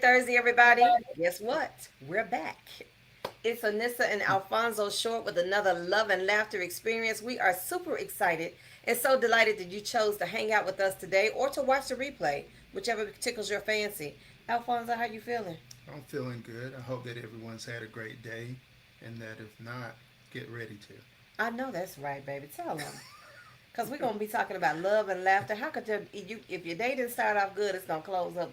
Thursday, everybody. Guess what? We're back. It's Anissa and Alfonso Short with another love and laughter experience. We are super excited and so delighted that you chose to hang out with us today or to watch the replay, whichever tickles your fancy. Alfonso, how you feeling? I'm feeling good. I hope that everyone's had a great day and that if not, get ready to. I know that's right, baby. Tell them. Because we're going to be talking about love and laughter. How could if your day didn't start off good, it's going to close up,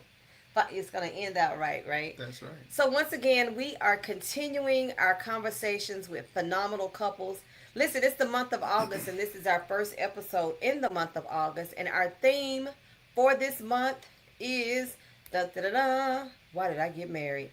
but it's going to end out right, right? That's right. So, once again, we are continuing our conversations with phenomenal couples. Listen, it's the month of August, and this is our first episode in the month of August. And our theme for this month is da da da da. Why did I get married?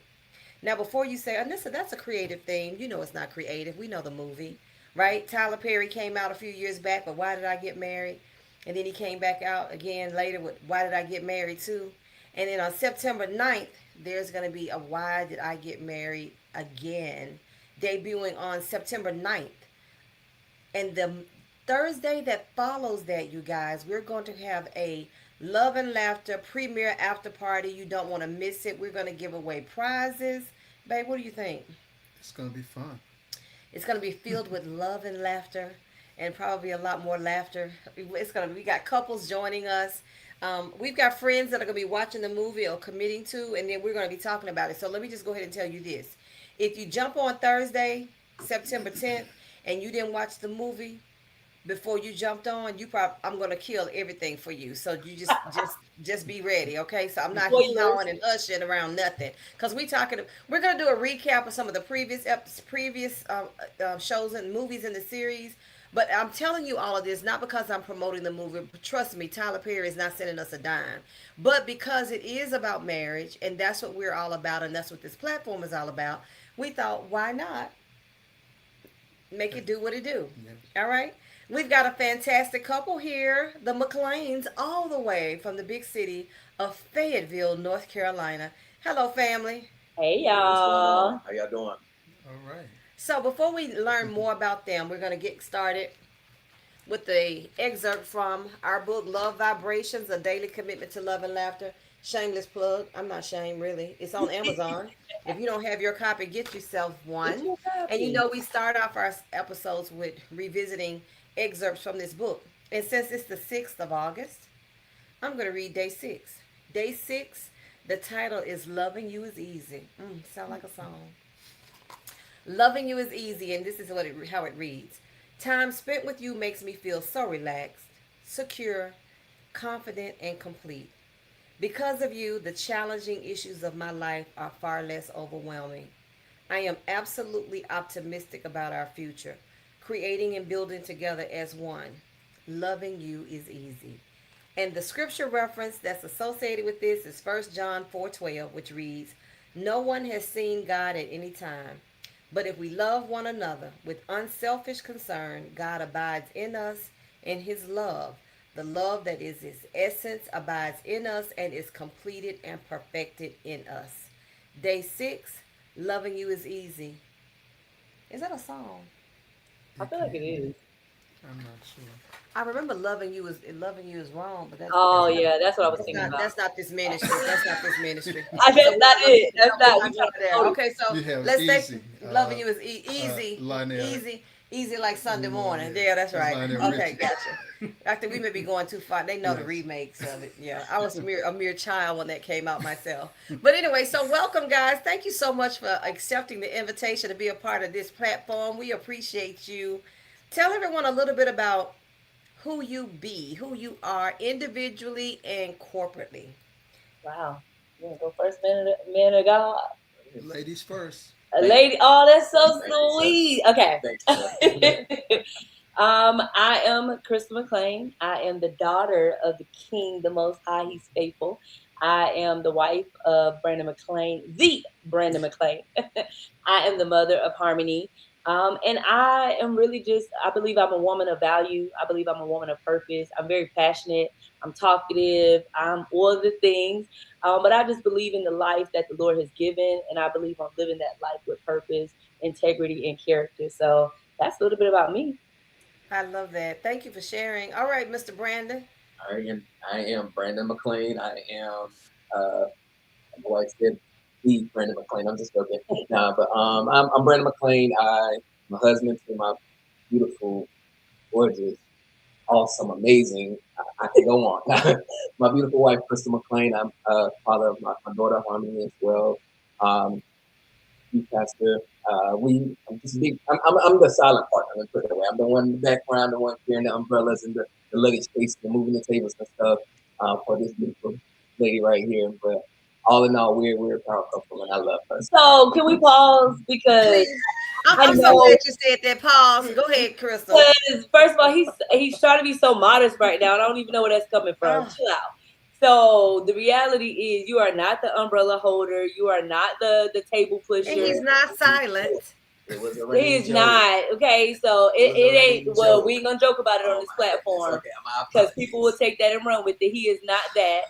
Now, before you say, Anissa, that's a creative theme, you know it's not creative. We know the movie, right? Tyler Perry came out a few years back, but Why Did I Get Married? And then he came back out again later with Why Did I Get Married Too? And then on September 9th, there's going to be a Why Did I Get Married Again, debuting on September 9th. And the Thursday that follows that, you guys, we're going to have a Love and Laughter premiere after party. You don't want to miss it. We're going to give away prizes. Babe, what do you think? It's going to be fun. It's going to be filled with love and laughter and probably a lot more laughter. We got couples joining us. We've got friends that are going to be watching the movie or committing to, and then we're going to be talking about it. So let me just go ahead and tell you this. If you jump on Thursday, September 10th, and you didn't watch the movie, before you jumped on, I'm gonna kill everything for you. So you just be ready, okay? So I'm not Spoilers. hawing and ushing around nothing, cause we're gonna do a recap of some of the previous shows and movies in the series. But I'm telling you all of this not because I'm promoting the movie. But trust me, Tyler Perry is not sending us a dime, but because it is about marriage, and that's what we're all about, and that's what this platform is all about. We thought, why not make it do what it do? Yeah. All right. We've got a fantastic couple here, the McLeans, all the way from the big city of Fayetteville, North Carolina. Hello, family. Hey Hey, what's going on? y'all. How y'all doing? All right. So, before we learn more about them, we're going to get started with the excerpt from our book, Love Vibrations, A Daily Commitment to Love and Laughter. Shameless plug. I'm not shamed, really. It's on Amazon. If you don't have your copy, get yourself Get one. your And you copy. know, we start off our episodes with revisiting excerpts from this book. And since it's the 6th of August, I'm going to read day 6. Day 6, the title is Loving You is Easy. Sound like a song. Loving you is easy, and this is how it reads. Time spent with you makes me feel so relaxed, secure, confident, and complete. Because of you, the challenging issues of my life are far less overwhelming. I am absolutely optimistic about our future, creating and building together as one. Loving you is easy. And the scripture reference that's associated with this is 1 John 4:12, which reads, No one has seen God at any time. But if we love one another with unselfish concern, God abides in us, and his love, the love that is his essence, abides in us and is completed and perfected in us. Day 6, loving you is easy. Is that a song? I It feel like could it be. is. I'm not sure. I remember loving you is wrong, but that's Oh that's not yeah, that's what I was that's thinking not about. that's not this ministry. That's not this ministry. So That's we're not not gonna it. That's no, we're not. We not trying going to there. promote it. Okay, so You have let's say easy, loving you is easy, Lionel. easy like Sunday morning. Yeah. Yeah, that's That's right. Lionel Okay, Richie. gotcha. I think we may be going too far. They know the Yes. remakes of it. Yeah, I was a mere child when that came out myself. But anyway, so welcome, guys. Thank you so much for accepting the invitation to be a part of this platform. We appreciate you. Tell everyone a little bit about who you are individually and corporately. Wow. You wanna go first, man of God? Ladies first. A Thank, lady. Oh, that's so thank you, sis. sweet. Okay. Thank you, sis. I am Crystal McLean. I am the daughter of the King, the Most High. He's faithful. I am the wife of Brandon McLean, the Brandon McLean. I am the mother of Harmony. And I am really just, I believe I'm a woman of value. I believe I'm a woman of purpose. I'm very passionate. I'm talkative. I'm all of the things. But I just believe in the life that the Lord has given. And I believe I'm living that life with purpose, integrity, and character. So that's a little bit about me. I love that. Thank you for sharing. All right, Mr. Brandon. I am Brandon McLean. I am, uh, like I said, the Brandon McLean. I'm just joking. Nah, but I'm Brandon McLean. My husband to my beautiful, gorgeous, awesome, amazing. I can go on. My beautiful wife, Crystal McLean. I'm father of my daughter Harmony as well. Um, youth pastor. I'm just big. I'm the silent partner. Let's put it that way. I'm the one in the background, the one carrying the umbrellas and the luggage case, and moving the tables and stuff for this beautiful lady right here. But all in all, we're a power couple, and I love her. So can we pause because Please. I I'm so know glad you said that. Pause. Go ahead, Crystal. because first of all he's trying to be so modest right now. And I don't even know where that's coming from. Oh. Chill out. So the reality is you are not the umbrella holder. You are not the table pusher. And he's not silent. It was a He running is joke. not. Okay, so It was a it ain't. running Well, joke. we ain't gonna joke about it on Oh this my goodness. platform Okay, my because people will apologies. take that and run with it. He is not that.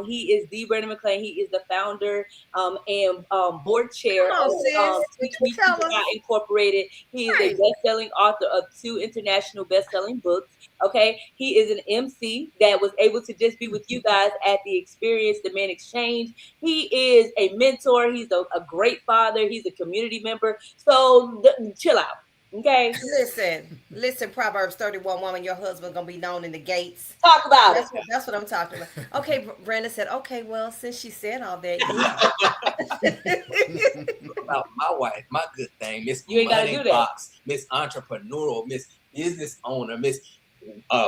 He is the Brandon McLean. He is the founder and board chair Come on, of sis. Teach You Me tell Teach us. God Incorporated. He is a Right. best-selling author of 2 international best-selling books. Okay, he is an MC that was able to just be with you guys at the Experience the Man Exchange. He is a mentor. He's a great father. He's a community member. So chill out. Okay, Listen, Proverbs 31 woman, your husband gonna be known in the gates. talk about it. That's what I'm talking about. Okay, Brandon said, okay, well, since she said all that, About my wife, my good thing, Miss You ain't gotta Money do that. Box, Miss Entrepreneurial, Miss Business Owner, Miss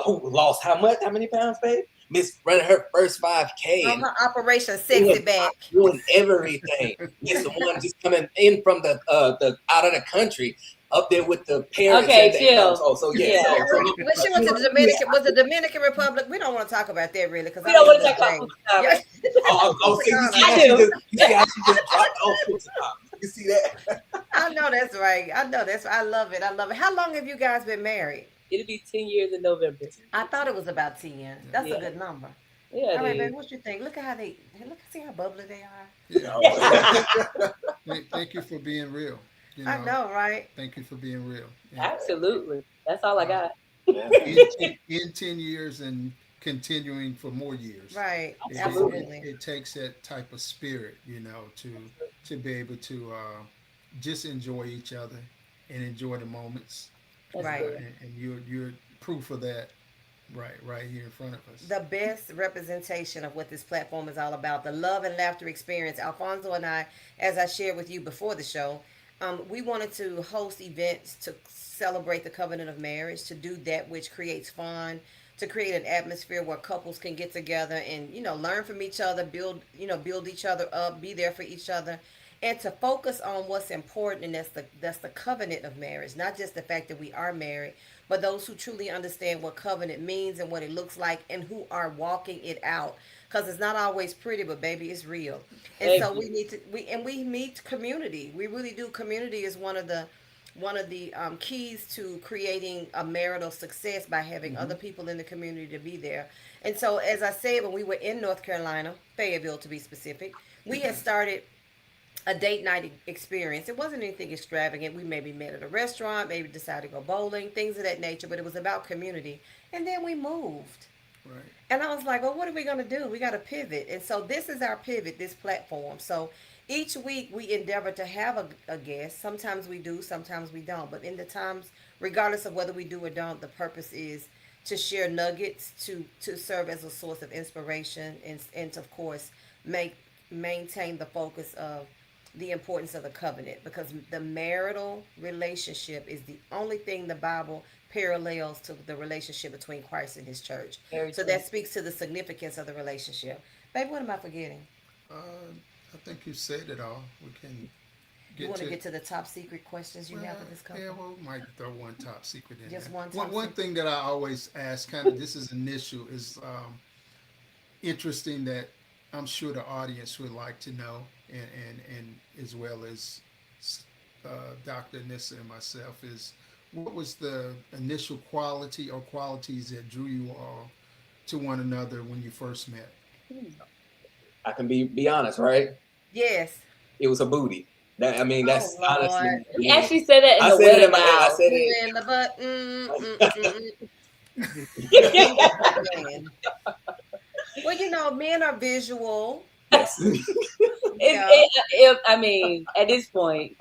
who lost how many pounds, babe? Miss running her first 5K. on her Operation Sexy Back. Doing everything. Miss the one just coming in from the out of the country, up there with the parents. Okay, and the chill. Oh, so yeah. Yeah. When she went to the Dominican, was the Dominican Republic? We don't want to talk about that really because We don't want to talk about Punta Cana. Yeah. So you see I how do. you see how she just dropped off Punta Cana. You see that? I know that's right. I love it. I love it. How long have you guys been married? It'll be 10 years in November. I thought it was about 10. That's Yeah. a good number. Yeah, All right, it baby, is. what you think? Look at how see how bubbly they are. Thank you for being real. I know, right? Thank you for being real. And Absolutely. That's all I got. in 10 years and continuing for more years. Right. It, Absolutely. it takes that type of spirit, to be able to just enjoy each other and enjoy the moments. That's Right. good. And you're proof of that right here in front of us. The best representation of what this platform is all about, the love and laughter experience. Alfonso and I, as I shared with you before the show, we wanted to host events to celebrate the covenant of marriage, to do that which creates fun, to create an atmosphere where couples can get together and learn from each other, build each other up, be there for each other, and to focus on what's important, and that's the covenant of marriage, not just the fact that we are married, but those who truly understand what covenant means and what it looks like and who are walking it out. Because it's not always pretty, but baby, it's real. And Thank so you. we need to we meet community. We really do. Community is one of the keys to creating a marital success by having other people in the community to be there. And so, as I said, when we were in North Carolina, Fayetteville to be specific, we had started a date night experience. It wasn't anything extravagant. We maybe met at a restaurant, maybe decided to go bowling, things of that nature, but it was about community. And then we moved. Right. And I was like, well, what are we going to do? We got to pivot. And so this is our pivot, this platform. So each week we endeavor to have a guest. Sometimes we do, sometimes we don't. But in the times, regardless of whether we do or don't, the purpose is to share nuggets, to serve as a source of inspiration, and to, of course, maintain the focus of the importance of the covenant, because the marital relationship is the only thing the Bible parallels to the relationship between Christ and his church. Very So true. that speaks to the significance of the relationship. Babe, what am I forgetting? Uh, I think you said it all. We can You get want to to get to the top secret questions you have for this couple? yeah, well, we might throw one top secret in Just there. one top One secret. thing that I always ask, kind of, this is initial, is interesting that I'm sure the audience would like to know, and as well as Dr. Nissa and myself, is what was the initial quality or qualities that drew you all to one another when you first met? I can be honest, right? Yes. It was a booty. That's Oh, Lord. honestly. He actually said that in I the said it wedding in my. I vows. said You it. in the butt. Man. Well, men are visual. Yes. Yeah. I mean, at this point,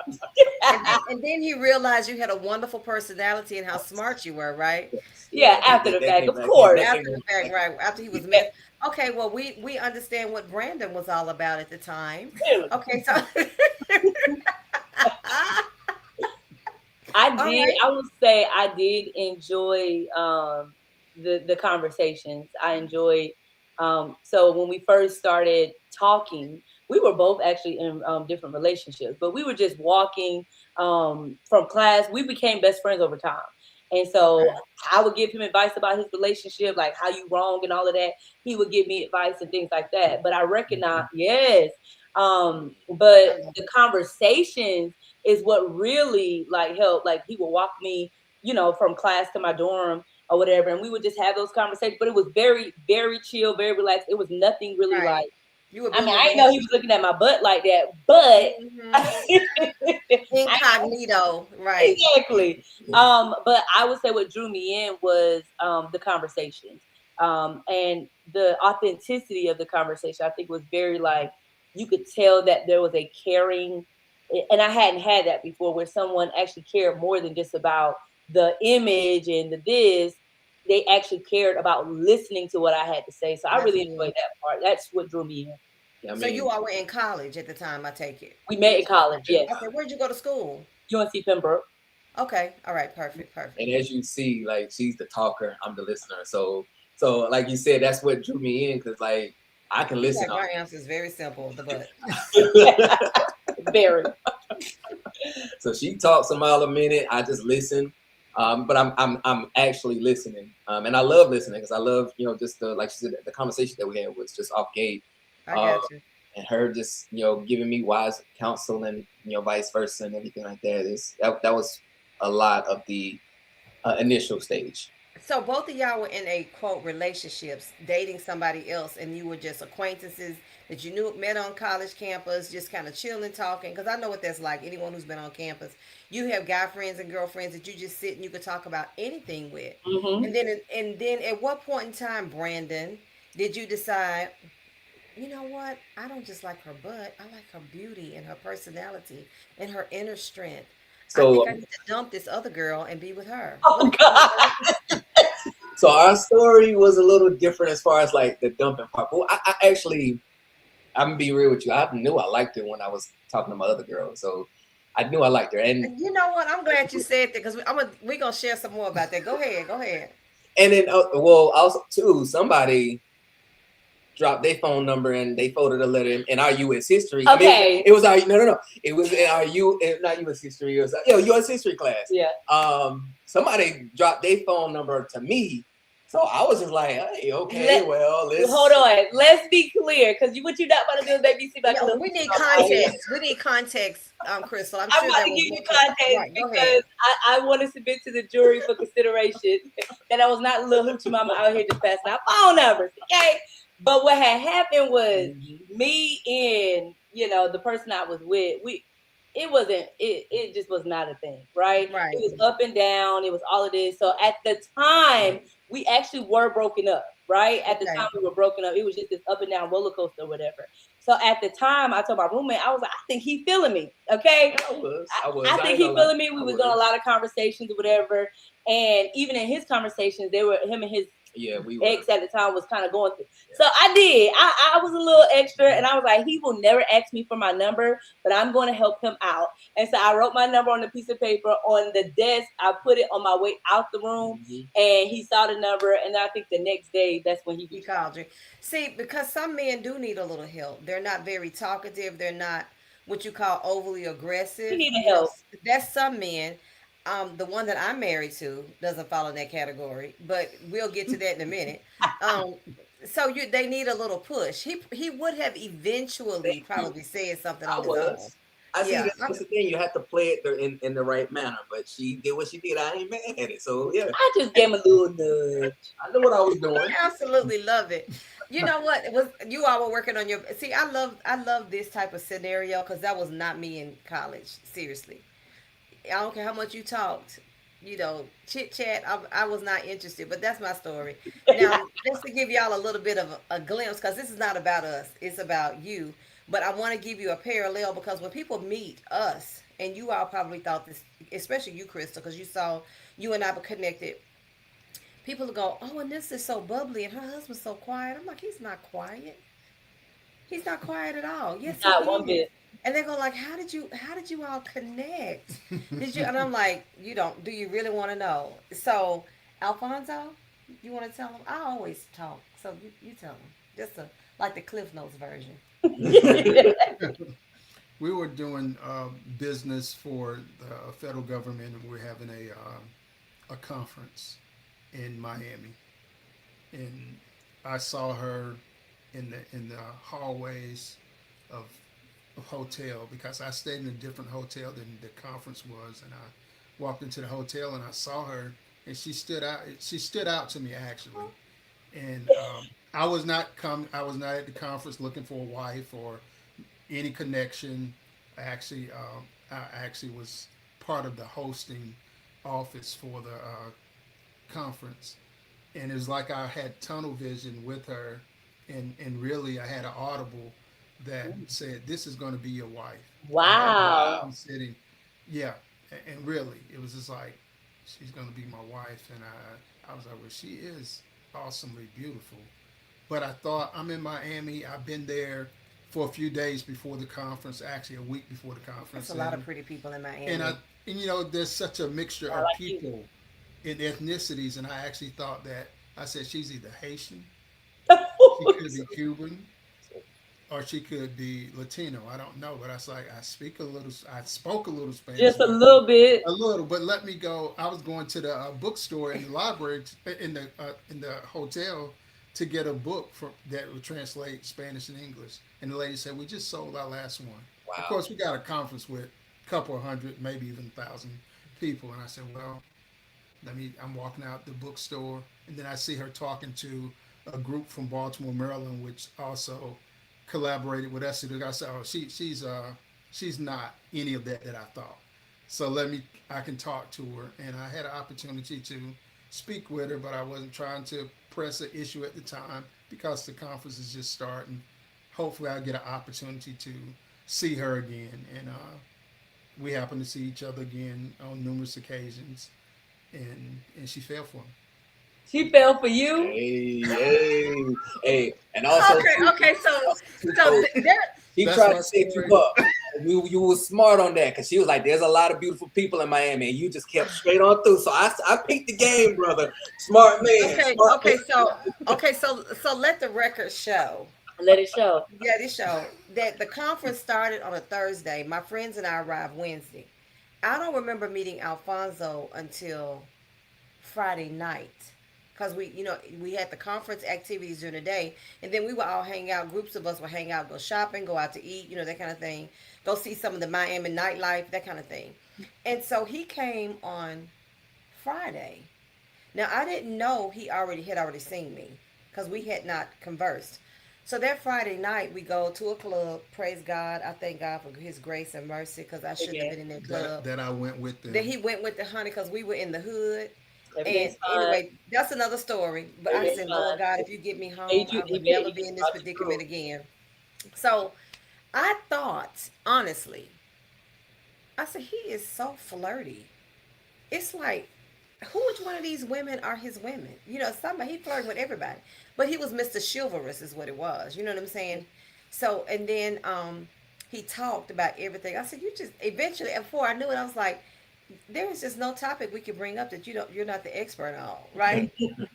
And then he realized you had a wonderful personality and how smart you were, right? Yes. yeah, Yeah. after the That fact, came of back. Came, course. that After came the fact, right? After he was Yeah, met. Okay, well, we understand what Brandon was all about at the time. clearly. Okay, so I all did. right. I would say I did enjoy the conversations. I enjoyed. So when we first started talking, we were both actually in different relationships, but we were just walking from class. We became best friends over time, and so Okay. I would give him advice about his relationship, like how you wrong and all of that. He would give me advice and things like that. But I recognize, back. yes. But I love the conversations is what really like helped. Like he would walk me, from class to my dorm or whatever, and we would just have those conversations. But it was very, very chill, very relaxed. It was nothing really right. like. You were I mean, building a I didn't know he was relationship. looking at my butt like that, but Hmm. I Incognito, right? exactly. But I would say what drew me in was the conversations, and the authenticity of the conversation. I think was very like you could tell that there was a caring, and I hadn't had that before, where someone actually cared more than just about the image and the this. They actually cared about listening to what I had to say. So I That's really good. enjoyed that part. That's what drew me in. Yeah, I So you mean, all were in college at the time, I take it. We met in college, yes. Okay, where'd you go to school? UNC Pembroke. Okay, all right, perfect, perfect. and as you see, like she's the talker, I'm the listener. So like you said, that's what drew me in because like I can He's listen like, my answer is very simple, the butt. Very. So she talks a mile a minute. I just listen, but I'm actually listening, and I love listening because I love just the like she said the conversation that we had was just off gate, I uh, got you. and her just giving me wise counsel and vice versa and everything like that. That was a lot of the initial stage. So both of y'all were in a quote relationships, dating somebody else, and you were just acquaintances that you knew met on college campus, just kind of chilling, talking. Because I know what that's like. Anyone who's been on campus, you have guy friends and girlfriends that you just sit and you could talk about anything with. Hmm. And then at what point in time, Brandon, did you decide? You know what? I don't just like her butt. I like her beauty and her personality and her inner strength. I think I So need to dump this other girl and be with her. Oh God. so our story was a little different as far as like the dumping part. But I actually I'm gonna be real with you. I knew I liked her when I was talking to my other girl. So I knew I liked her, You know what? I'm glad you said that because we're gonna share some more about that. Go ahead, go ahead. and then well also too somebody dropped their phone number and they folded a letter in our U.S. history. I mean, Okay. it was our no. It was in our not U.S. history. It was U.S. history class. Yeah. Somebody dropped their phone number to me, so I was just like, hey, okay, Let, well, hold let's. on. Let's be clear, because what you're not about to do is make me seem like a No, little we need out here. context. We need context, Crystal. I'm I'm sure about there to was give more you to. context Right, go ahead. because I want to submit to the jury for consideration that I was not a little hoochie mama out here just passing out phone numbers. Okay. But what had happened was me and the person I was with, it just was not a thing, right? It Right. was up and down, it was all of this. So at the time, we actually were broken up, right? At the time Okay. we were broken up. It was just this up and down roller coaster or whatever. So at the time, I told my roommate, I was like, I think he feeling me. Okay. I I think ain't he gonna lie. feeling me. We I was doing a was. lot of conversations or whatever. And even in his conversations, they were him and his Yeah, we were. ex at the time was kind of going through. So I did. I was a little extra, and I was like, he will never ask me for my number, but I'm going to help him out. And so I wrote my number on a piece of paper on the desk. I put it on my way out the room, and he saw the number. And I think the next day, that's when he He reached out. called you. See, because some men do need a little help. They're not very talkative. They're not what you call overly He aggressive. needed help. That's some men. The one that I'm married to doesn't fall in that category, but we'll get to that in a minute. Um, so they need a little push. He would have eventually Thank you. probably said something I on his own. was. I see Yeah, that's the thing. You have to play it in the right manner. But she did what she did. I ain't mad at it. So yeah, I just gave him a little nudge. I know what I was doing. I absolutely love it. You know what? It was you all were working on your see, I love this type of scenario because that was not me in college. Seriously. I don't care how much you talked. chit chat. I was not interested, but that's my story. Now, just to give y'all a little bit of a glimpse, because this is not about us, it's about you. But I want to give you a parallel because when people meet us, and you all probably thought this, especially you, Crystal, because you and I were connected. People go, "Oh, and this is so bubbly, and her husband's so quiet." I'm like, "He's not quiet. He's not quiet at all." Yes, he Not one is. bit. And they go like, how did you all connect? Did you? And I'm like, you don't. Do you really want to know? So, Alfonso, you want to tell him? I always talk, so you tell him. Just like the Cliff Notes version. We were doing business for the federal government, and we're having a conference in Miami, and I saw her in the hallways of a hotel because I stayed in a different hotel than the conference was, and I walked into the hotel and I saw her, and she stood out. She stood out to me actually, and I was not at the conference looking for a wife or any connection. I actually was part of the hosting office for the conference, and it was like I had tunnel vision with her, and really I had an audible that said, "This is going to be your wife." And Wow. I'm sitting, yeah, and really it was just like she's going to be my wife, and I was like, well, she is awesomely beautiful. But I thought I'm in Miami. I've been there for a few days before the conference, actually a week before the That's conference, a lot of pretty people in and I Miami. and there's such a mixture I of like you. people in ethnicities, and I actually thought that I said she's either Haitian, she could be Cuban, or she could be Latino. I don't know, but I was like, I spoke a little Spanish, Just a but little bit. a little. But let me go. I was going to the bookstore in the library in the hotel to get a book that would translate Spanish and English. And the lady said, "We just sold our last one." Of Wow. course, we got a conference with a couple of hundred, maybe even 1,000 people, and I said, "Well, let me." I'm walking out the bookstore, and then I see her talking to a group from Baltimore, Maryland, which also collaborated with us. I said, "Oh, she's not any of that I thought." So I can talk to her, and I had an opportunity to speak with her, but I wasn't trying to press an issue at the time because the conference is just starting. Hopefully, I'll get an opportunity to see her again, and we happen to see each other again on numerous occasions, and she fell for me. She fell for you. Hey, hey, hey, and also Okay, too, okay. So, twofold. there. She That's tried my to set you story. up. You were smart on that because she was like, "There's a lot of beautiful people in Miami," and you just kept straight on through. So I picked the game, brother. Smart man, Okay, smart man. okay. So let the record show. Let it show. Yeah, this show that the conference started on a Thursday. My friends and I arrived Wednesday. I don't remember meeting Alfonso until Friday night because we had the conference activities during the day, and then we would all hang out. Groups of us would hang out, go shopping, go out to eat, that kind of thing. Go see some of the Miami nightlife, that kind of thing. And so he came on Friday. Now I didn't know he already seen me because we had not conversed. So that Friday night we go to a club. Praise God! I thank God for His grace and mercy because I shouldn't have Again, been in that that club. that I went with Then them. he went with the honey because we were in the hood. And everything's fine. anyway, that's another story. But I Everything's said, Lord fine. God, if you get me home, I would He never be in this brought you through. predicament again. So I thought, honestly, I said, he is so flirty. It's like, which one of these women are his women? Somebody, he flirted with everybody. But he was Mr. Chivalrous, is what it was. You know what I'm saying? So, and then he talked about everything. I said, you just, eventually, before I knew it, I was like, there is just no topic we could bring up that you're not the expert on, right?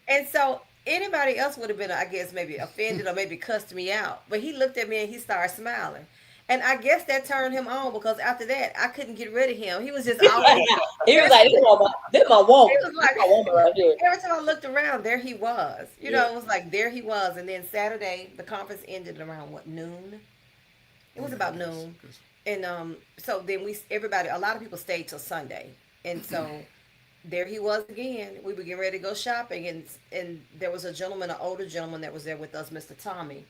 And so anybody else would have been, I guess, maybe offended or maybe cussed me out. But he looked at me and he started smiling. And I guess that turned him on because after that, I couldn't get rid of him. He was just always, He was every like, time, this my he woman. was This my like, woman right here. every time I looked around, there he was. Yeah. It was like, there he was. And then Saturday, the conference ended around what, noon? It was Yeah, about noon. And so then everybody, a lot of people stayed till Sunday. And so there he was again. We were getting ready to go shopping, and there was a gentleman, an older gentleman that was there with us, Mr. Tommy,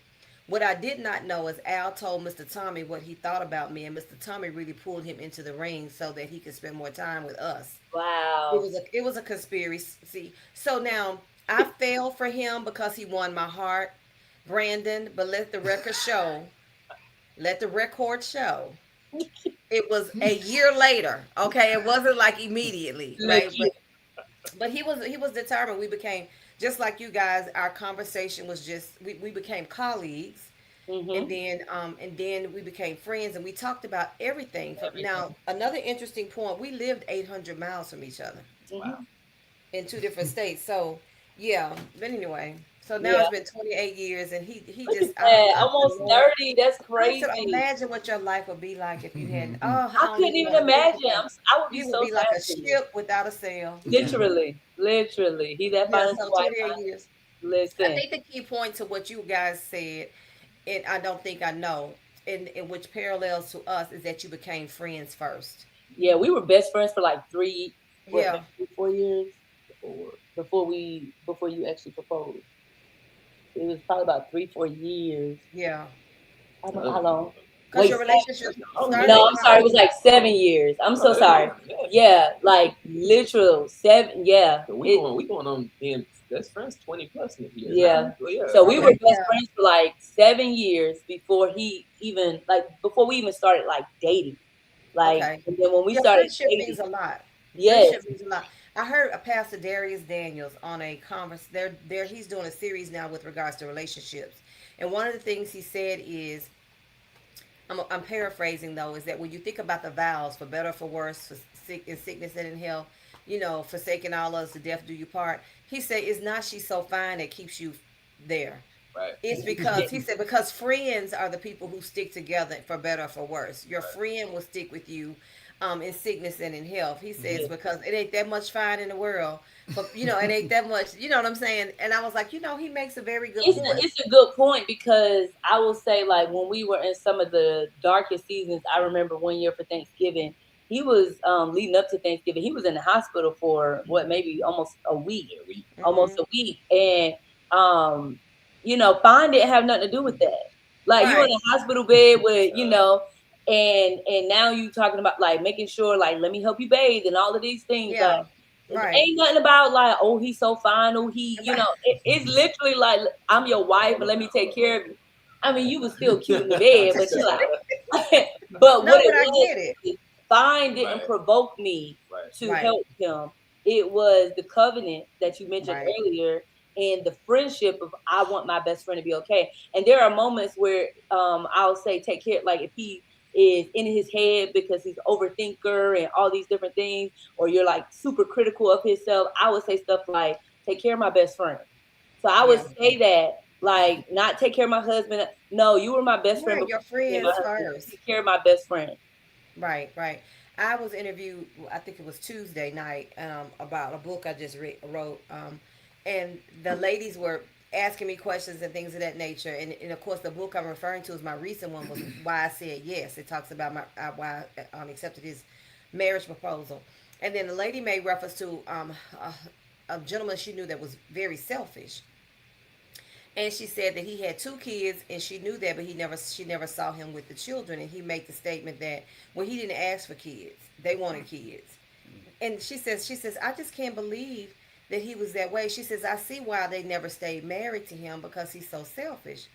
What I did not know is Al told Mr. Tommy what he thought about me, and Mr. Tommy really pulled him into the ring so that he could spend more time with us. Wow. It was a conspiracy. So now I fell for him because he won my heart, Brandon. But let the record show. It was a year later. Okay, it wasn't like immediately, Look right? here. But he was determined. We became just like you guys. Our conversation was just we became colleagues, Mm-hmm. and then we became friends, and we talked about everything. From Everything. now, another interesting point: we lived 800 miles from each other Mm-hmm. in two different states. So yeah, but anyway, so now Yeah. it's been 28 years, and he Look at just that. I said, Almost Lord, 30. That's I said, crazy. imagine what your life would be like if you hadn't. Oh, I I don't couldn't even even want to think imagine. about. I would be You would so be like a sad for you. ship without a sail. Literally. Literally. He that Yeah, finds so a wife. 28 years. I Listen. think the key point to what you guys said, and I don't think I know, in which parallels to us, is that you became friends first. Yeah, we were best friends for like three, what, Yeah, maybe 4 years before you actually proposed. It was probably about 3, 4 years. yeah. How long? Because Wait, your relationship no, started I'm sorry. It was probably. like 7 years. I'm so sorry. Yeah, like literal 7. Yeah, So we going on being best friends 20+ years now. yeah. Yeah, So we were Okay, best yeah. friends for like 7 years before he even like before we even started like dating. Like, Okay. and then when we Yeah, started friendship dating, means a lot. yes. Friendship means a lot. I heard a Pastor Darius Daniels on a converse. There. He's doing a series now with regards to relationships, and one of the things he said is, I'm paraphrasing though, is that when you think about the vows, for better or for worse, for in sickness and in health, forsaking all others to death do you part. He said, "It's not she so fine that keeps you there." right, It's because he said because friends are the people who stick together for better or for worse. Your right. friend will stick with you, in sickness and in health. He says Yeah. because it ain't that much fine in the world, but it ain't that much. You know what I'm saying? And I was like, he makes a very good point. It's a good point because I will say like when we were in some of the darkest seasons, I remember one year for Thanksgiving, he was leading up to Thanksgiving, he was in the hospital for what maybe Yeah, we almost Hmm. a week, and fine didn't have nothing to do with that. Like you in Right. a hospital bed with uh, and now you talking about like making sure like let me help you bathe and all of these things like Yeah. it Right. ain't nothing about like, oh, he's so fine. Oh, Right. it's literally like, I'm your wife and let me take care of you. I mean, you was still cute in the bed, but chill out. But what No, it but I was, get it. is fine didn't right, provoke me right, to Right. help him. It was the covenant that you mentioned Right. earlier and the friendship of I want my best friend to be okay. And there are moments where I'll say take care, like if he is in his head because he's overthinker and all these different things, or you're like super critical of himself, I would say stuff like, take care of my best friend. So I would Yeah. say that, like, not take care of my husband. No, you were my best friend Yeah. before Your you became my friends husband. first. Take care of my best friend. Right, right. I was interviewed, I think it was Tuesday night, about a book I just wrote. And the ladies were asking me questions and things of that nature. And of course, the book I'm referring to is my recent one, was Why I Said Yes. It talks about why I accepted his marriage proposal. And then the lady made reference to a gentleman she knew that was very selfish, and she said that he had two kids and she knew that, but she never saw him with the children. And he made the statement that, well, he didn't ask for kids, they wanted kids. And she says I just can't believe that he was that way. She says I see why they never stayed married to him, because he's so selfish.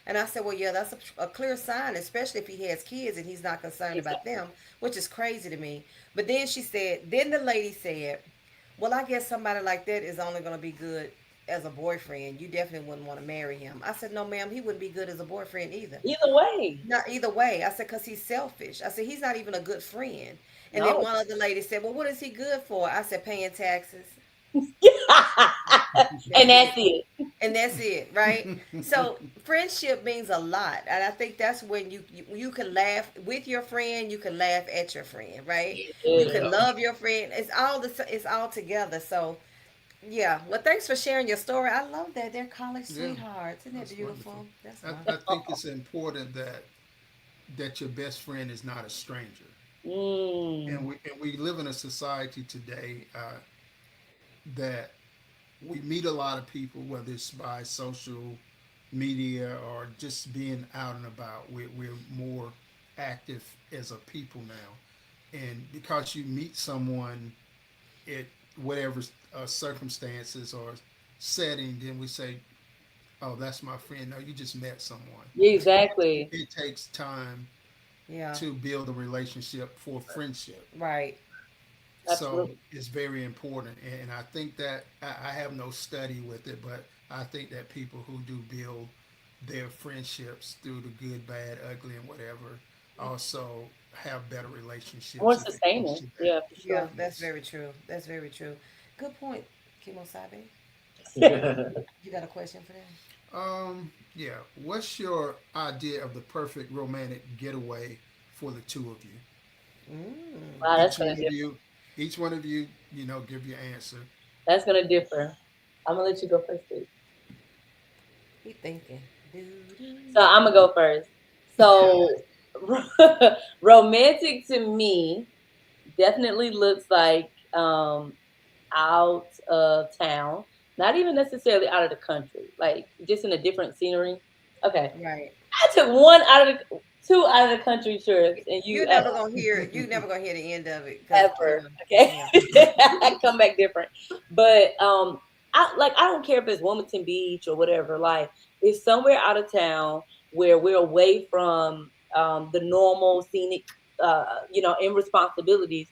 And I said, well, yeah, that's a clear sign, especially if he has kids and he's not concerned about Exactly. them, which is crazy to me. But then the lady said, well, I guess somebody like that is only going to be good as a boyfriend. You definitely wouldn't want to marry him. I said, no, ma'am, he wouldn't be good as a boyfriend either. Either way. Not either way. I said, because he's selfish. I said, he's not even a good friend. And then No. one other lady said, well, what is he good for? I said, paying taxes. And That's that's it. it. And that's it, right? So friendship means a lot, and I think that's when you can laugh with your friend, you can laugh at your friend, right? You Yeah. can yeah. love your friend. It's all together. So yeah. Well, thanks for sharing your story. I love that they're college Yeah, sweethearts. Isn't that that's wonderful. beautiful? That's I wonderful. think it's important that your best friend is not a stranger. Mm. And we live in a society today that we meet a lot of people, whether it's by social media or just being out and about. We're more active as a people now. And because you meet someone at whatever circumstances or setting, then we say, oh, that's my friend. No, you just met someone. Exactly. It takes time Yeah. to build a relationship for friendship. Right. So Absolutely. it's very important. And I think that I have no study with it, but I think that people who do build their friendships through the good, bad, ugly, and whatever also have better More relationships if it comes sustaining. to that. Yeah, for Yeah, sure. that's Yes. very true. That's very true. Good point, Kimo Sabe. You got a question for them? Yeah. What's your idea of the perfect romantic getaway for the two of you? Mm. Wow, that's Each gonna one of differ. you, each one of you, give your answer. That's gonna differ. I'm gonna let you go first, please. He thinking. Do, do, So I'm do. gonna go first. So romantic to me definitely looks like out of town, not even necessarily out of the country, like just in a different scenery. Okay, Right. I took one out of the two out of the country trips, and you You're never gonna hear. You never gonna hear the end of it because ever. Okay, yeah. I come back different. But I don't care if it's Wilmington Beach or whatever. Like it's somewhere out of town where we're away from the normal scenic, in responsibilities.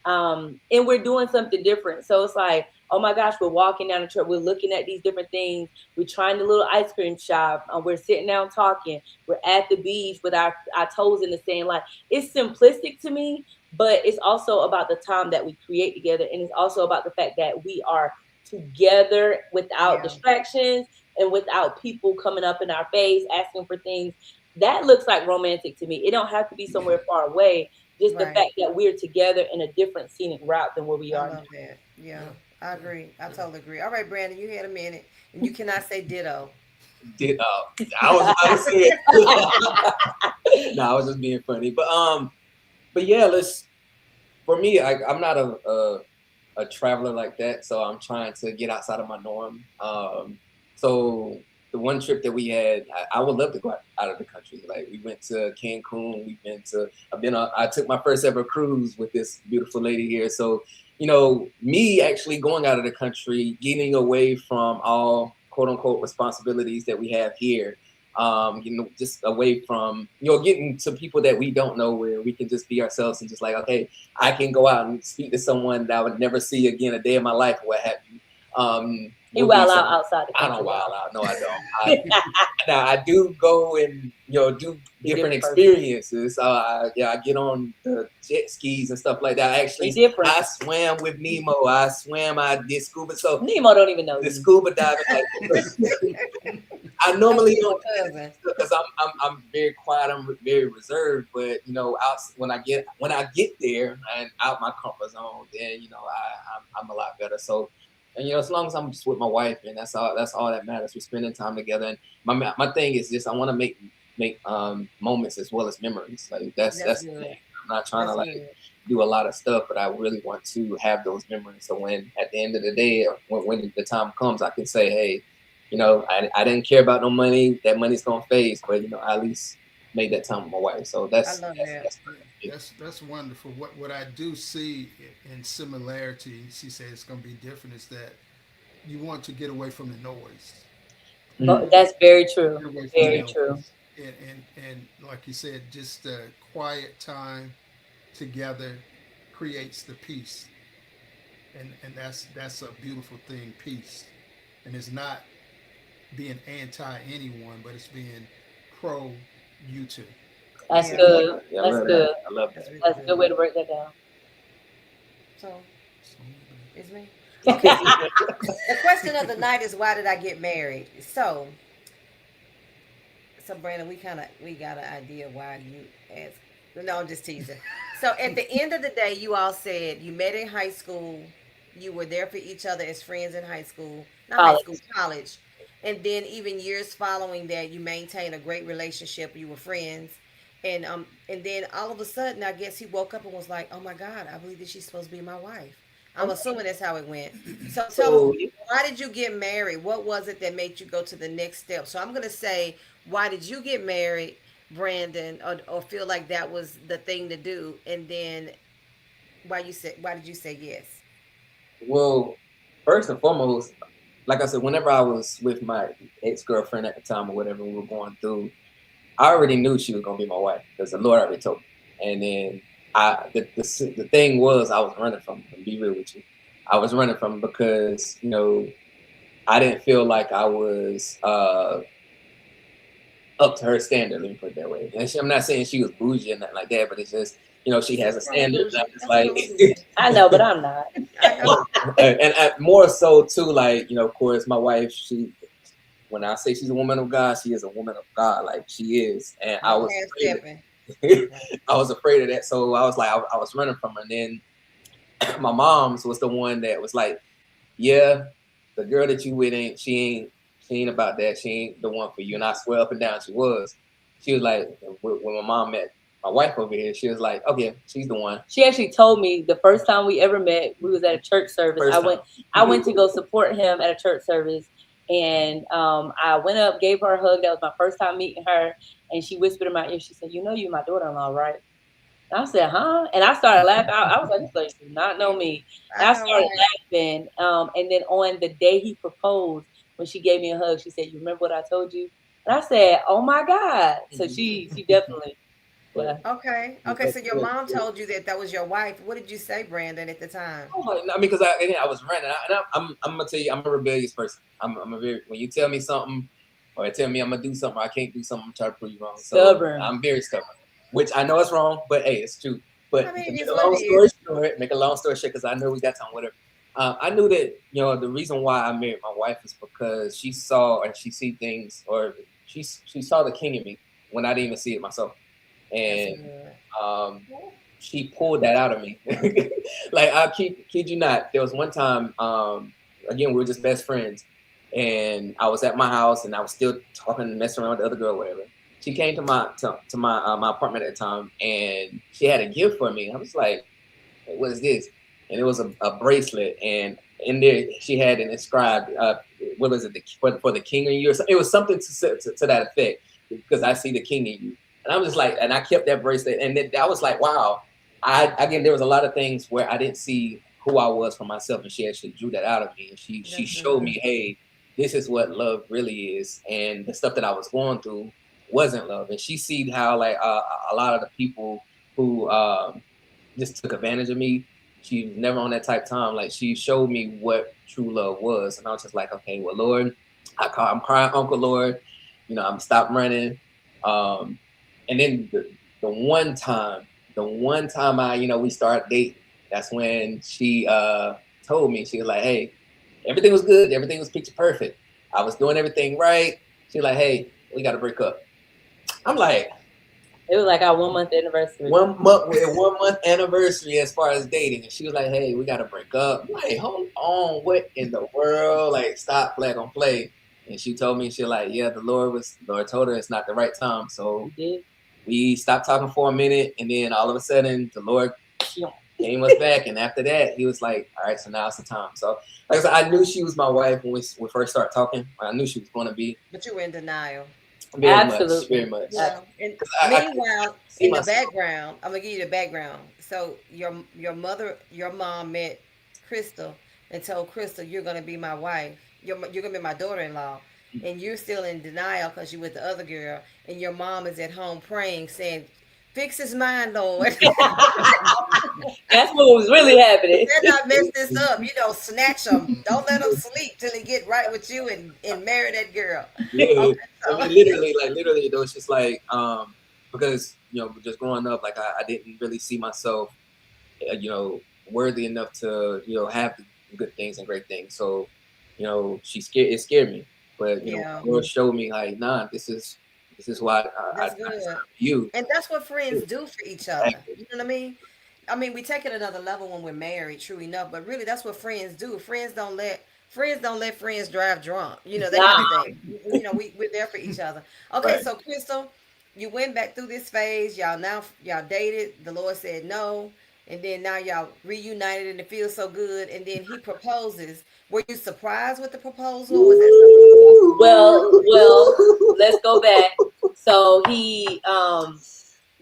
And we're doing something different. So it's like, oh my gosh, we're walking down the trail, we're looking at these different things, we're trying the little ice cream shop, we're sitting down talking, we're at the beach with our toes in the sand. Like it's simplistic to me, but it's also about the time that we create together, and it's also about the fact that we are together without Yeah. distractions and without people coming up in our face asking for things. That looks like romantic to me. It don't have to be somewhere far away, just the Right. fact that we're together in a different scenic route than where we I are now. love that. Yeah. Yeah. I Yeah. agree. I totally agree. All right, Brandon, you had a minute, and you cannot say ditto. Did I was about to say it. No, I was just being funny. But yeah, let's for me, I'm not a traveler like that, so I'm trying to get outside of my norm. So the one trip that we had, I would love to go out of the country. Like we went to Cancun, I took my first ever cruise with this beautiful lady here. So, me actually going out of the country, getting away from all quote unquote responsibilities that we have here. Just away from, getting to people that we don't know where we can just be ourselves and just like, okay, I can go out and speak to someone that I would never see again a day in my life or what have you. You Would be wild out something. outside the I don't country, wild y'all. out. No, I don't. Now I do go and do Be different different person. experiences. I get on the jet skis and stuff like that. Be different. I swam with Nemo. I swam. I did scuba. So Nemo don't even know the you. scuba diving, like I Don't normally be my don't cousin. because I'm very quiet. I'm very reserved. But out when I get there and out my comfort zone, then I'm a lot better. So, and as long as I'm just with my wife, and that's all that matters. We're spending time together. And my thing is just I want to make moments as well as memories. Like That's that's the thing. good. I'm not trying to That's like good. do a lot of stuff, but I really want to have those memories. So when at the end of the day, or when the time comes, I can say, hey, I didn't care about no money. That money's gonna phase, but I at least made that time with my wife. So I that's love that's that. that's it. That's wonderful. What I do see in similarity, she said it's going to be different, is that you want to get away from the noise. But Mm, that's very true. Get away from the Very yeah. true. noise, and like you said, just quiet time together creates the peace, and that's a beautiful thing, peace, and it's not being anti anyone, but it's being pro you two. That's Yeah, good. Yeah, I That's love that. good. I love that's that. really That's a good good. way to break that down. So, So, it's me. Okay. The question of the night is why did I get married? So Brandon, we got an idea why you asked. No, I'm just teasing. So at the end of the day, you all said you met in high school. You were there for each other as friends in high school, not high school, College. college, and then even years following that, you maintained a great relationship. You were friends, and then all of a sudden, I guess he woke up and was like, "Oh my God, I believe that she's supposed to be my wife." I'm assuming that's how it went. So tell me, So why did you get married? What was it that made you go to the next step? So I'm gonna say, why did you get married, Brandon, or feel like that was the thing to do? And then why did you say yes? well, first and foremost, like I said, whenever I was with my ex girlfriend at the time or whatever we were going through, I already knew she was gonna be my wife because the Lord already told me. And then the thing was I was running from him, to be real with you. I was running from him because, I didn't feel like I was up to her standard, let me put it that way. And I'm not saying she was bougie and nothing like that, but it's just, she has a That's a little standard. And I'm bougie. just That's a like little bougie. I know, but I'm not. I know. and more so too, like, of course my wife, she when I say she's a woman of God, she is a woman of God, like she is. And I No was half afraid stepping. I was afraid of that. So I was like, I was running from her. And then my mom's was the one that was like, yeah, the girl that you with she ain't about that. She ain't the one for you. And I swear up and down she was. She was like, when my mom met my wife over here, she was like, okay, she's the one. She actually told me the first time we ever met, we was at a church service. First time. I went to go support him at a church service, and I went up, gave her a hug. That was my first time meeting her, and she whispered in my ear. She said, "You know, you're my daughter-in-law, right?" And I said, "Huh?" And I started laughing. I was like, "This lady does not know me." And I I know, started right? laughing. And then on the day he proposed, when she gave me a hug, she said, "You remember what I told you?" And I said, "Oh my God!" So she definitely, yeah. Okay. Okay. So your mom told you that that was your wife. What did you say, Brandon, at the time? I was like, no, I mean, because I was running, I'm gonna tell you, I'm a rebellious person. I'm a very, when you tell me something, or tell me I'm gonna do something, I can't do something, I'm trying to prove you wrong. So Stubborn. I'm very stubborn, which I know it's wrong, but hey, it's true. I But mean, to it make is a what it long is. story short, because I know we got time, whatever. I knew that the reason why I married my wife is because she saw and she see things, or she saw the king in me when I didn't even see it myself, That's and good. um, she pulled that out of me. Like I kid you not. There was one time, again, we were just best friends, and I was at my house and I was still talking and messing around with the other girl, whatever. She came to my apartment at the time, and she had a gift for me. I was like, "Hey, what is this?" And it was a bracelet, and in there she had it inscribed, what was it, for the king in you? Or it was something to that effect, because I see the king in you. And I was just like, and I kept that bracelet, and then I was like, wow. Again, there was a lot of things where I didn't see who I was for myself, and she actually drew that out of me, and she That's showed good. me, hey, this is what love really is, and the stuff that I was going through wasn't love. And she see how, like, a lot of the people who just took advantage of me. She was never on that type of time. Like, she showed me what true love was, and I was just like, okay, well, Lord, I'm crying, Uncle Lord. I'm stop running. Um, and then the one time we started dating. That's when she told me, she was like, hey, everything was good, everything was picture perfect. I was doing everything right. She was like, hey, we got to break up. I'm like, It was like our 1 month anniversary. 1 month anniversary as far as dating, and she was like, "Hey, we gotta break up." I'm like, hold on, what in the world? Like, stop, flag on play. And she told me, she like, yeah, the Lord told her it's not the right time. So You did. we stopped talking for a minute, and then all of a sudden, the Lord came us back. And after that, He was like, all right, so now it's the time. So, like I said, I knew she was my wife when we first started talking. I knew she was going to be. But you were in denial. Very much, very Absolutely. much. Yeah. And I couldn't meanwhile, see in the myself. background, I'm gonna give you the background. So your mom met Crystal and told Crystal, "You're gonna be my wife. You're gonna be my daughter-in-law." And you're still in denial because you're with the other girl, and your mom is at home praying, saying, "Fix his mind, Lord." That's what was really happening. Better not mess this up. Snatch him. Don't let him sleep till he get right with you and marry that girl. Yeah, Okay, I so mean, literally, though, it's just like, because just growing up, like I didn't really see myself, worthy enough to have the good things and great things. So, it scared me, but yeah, the Lord showed me, like, nah, this is why I that's decided good. you. And that's what friends do for each other. Exactly. You know what I mean? I mean, we take it another level when we're married, true enough. But really, that's what friends do. Friends don't let friends drive drunk. That kind Nah, of thing. We're there for each other. Okay, Right. so Crystal, you went back through this phase. Y'all dated. The Lord said no. and then now y'all reunited and it feels so good, and then he proposes. Were you surprised with the proposal, or was that something you knew was going to happen? Well, let's go back. So he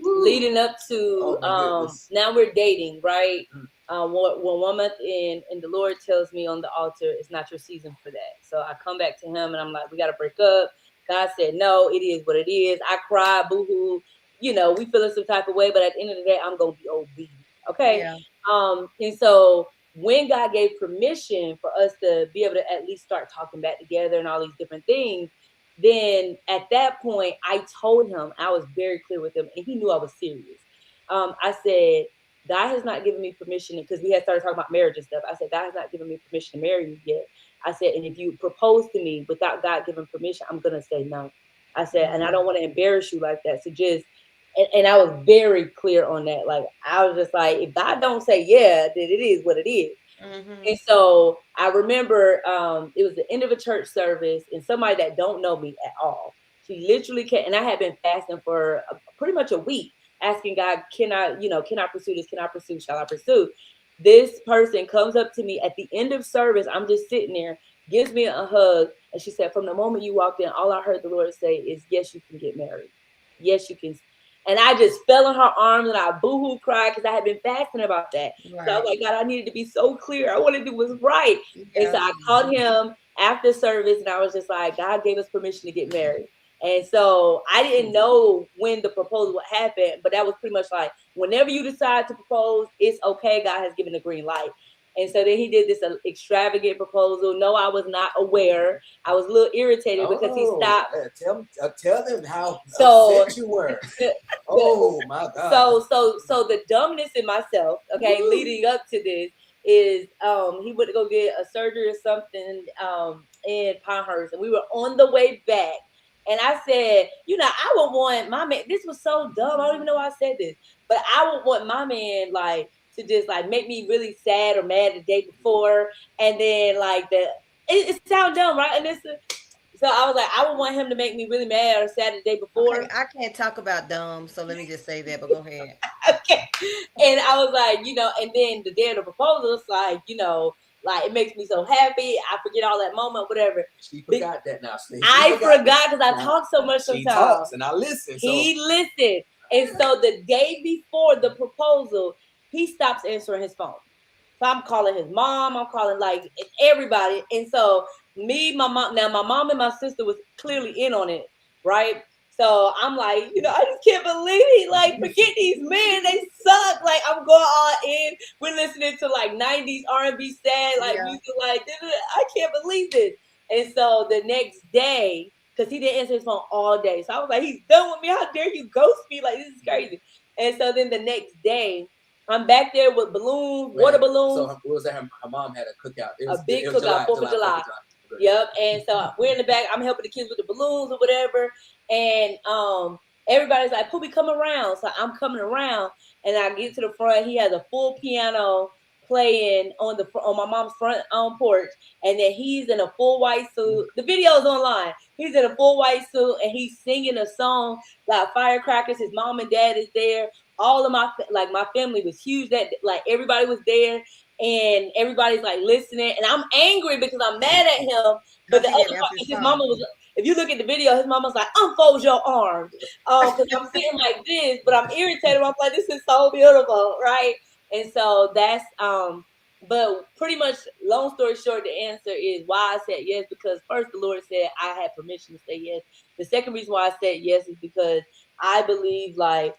leading up to Oh my goodness. now we're dating, right? Mm. When 1 month in, and the Lord tells me on the altar, it's not your season for that. So I come back to him and I'm like, we got to break up. God said, no, it is what it is. I cry, boo hoo. You know, we feeling some type of way, but at the end of the day, I'm gonna be obedient. Okay. Yeah. And so when God gave permission for us to be able to at least start talking back together and all these different things, then at that point, I told him, I was very clear with him, and he knew I was serious. I said, God has not given me permission because we had started talking about marriage and stuff. I said, God has not given me permission to marry you yet. I said, and if you propose to me without God giving permission, I'm going to say no. I said, and I don't want to embarrass you like that. So just, and I was very clear on that. Like, I was just like, if God don't say yeah, then it is what it is. Mm-hmm. And so I remember it was the end of a church service, and somebody that don't know me at all. She literally came, and I had been fasting for pretty much a week, asking God, can I pursue this? Can I pursue? Shall I pursue? This person comes up to me at the end of service. I'm just sitting there, gives me a hug, and she said, from the moment you walked in, all I heard the Lord say is, yes, you can get married. Yes, you can. And I just fell in her arms and I boohoo cried because I had been fasting about that. So I was Right. like, God, I needed to be so clear. I wanted to do what's right. And so Yeah. I called him after service and I was just like, God gave us permission to get married. And so I didn't know when the proposal would happen, but that was pretty much like, whenever you decide to propose, it's okay. God has given the green light. And so then he did this extravagant proposal. No, I was not aware. I was a little irritated because he Oh, stopped. tell them how So upset you were. the, the, Oh my God. so the dumbness in myself, okay, Woo. leading up to this is he went to go get a surgery or something in Pinehurst, and we were on the way back. And I said, I would want my man. This was so dumb. I don't even know why I said this, but I would want my man like to just like make me really sad or mad the day before, and then like it sounds dumb, right? And this so I was like, I would want him to make me really mad or sad the day Okay, before. I can't talk about dumb, so let me just say that. But go ahead. Okay. And I was like, and then the day of the proposal, it's like, like it makes me so happy. I forget all that moment, whatever. She forgot that now. She I forgot that. forgot because I Now, talk so much she sometimes. talks and I listen. So He listened. And so the day before the proposal, he stops answering his phone. So I'm calling his mom, I'm calling like everybody. And so my mom and my sister was clearly in on it, right? So I'm like, I just can't believe it. Like, forget these men, they suck. Like, I'm going all in. We're listening to like 90s R&B sad, like Yeah. music, like I can't believe this. And so the next day, because he didn't answer his phone all day, so I was like, he's done with me. How dare you ghost me? Like, this is crazy. And so then the next day, I'm back there with balloons, water wait, balloons, so what was that? Her mom had a cookout. a big it was cookout, July, 4th of July. Okay. Yep. And so we're in the back. I'm helping the kids with the balloons or whatever. And everybody's like, Poopy, come around. So I'm coming around and I get to the front. He has a full piano playing on my mom's front porch. And then he's in a full white suit. The video's online. He's in a full white suit and he's singing a song, got firecrackers. His mom and dad is there. All of my family was huge. That like everybody was there and everybody's like listening, and I'm angry because I'm mad at him. But Because the he other didn't part answer his is his phone. mama was. If you look at the video, his mama's like, "Unfold your arms," because I'm sitting like this, but I'm irritated. I'm like, "This is so beautiful, right?" And so that's But pretty much, long story short, the answer is why I said yes because first the Lord said I had permission to say yes. The second reason why I said yes is because I believe like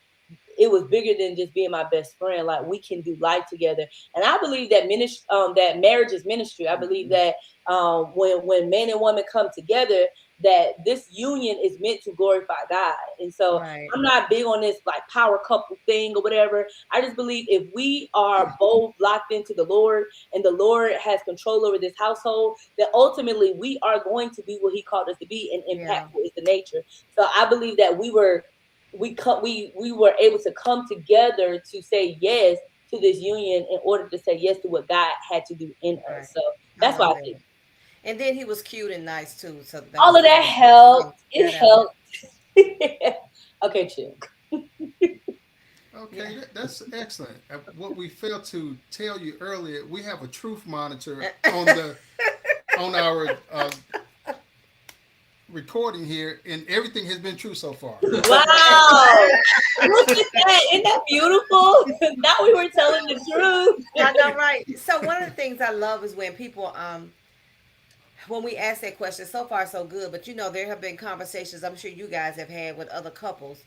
it was bigger than just being my best friend. Like we can do life together, and I believe that that marriage is ministry. I believe that when man and woman come together, that this union is meant to glorify God. And so Right. I'm not big on this like power couple thing or whatever. I just believe if we are both locked into the Lord and the Lord has control over this household, that ultimately we are going to be what He called us to be, and Yeah. impactful is the nature. So I believe that we were able to come together to say yes to this union in order to say yes to what God had to do in Right. us. So I that's why love I that. think And then he was cute and nice too. So that all was of that another plus. helped. Yes, It that helped. helped. Okay, chill. Okay, that's excellent. What we failed to tell you earlier, we have a truth monitor on the on our recording here, and everything has been true so far. Wow. Look at that. Isn't that beautiful? Now we were telling the truth. I know, right? So one of the things I love is when people when we ask that question. So far so good, but there have been conversations I'm sure you guys have had with other couples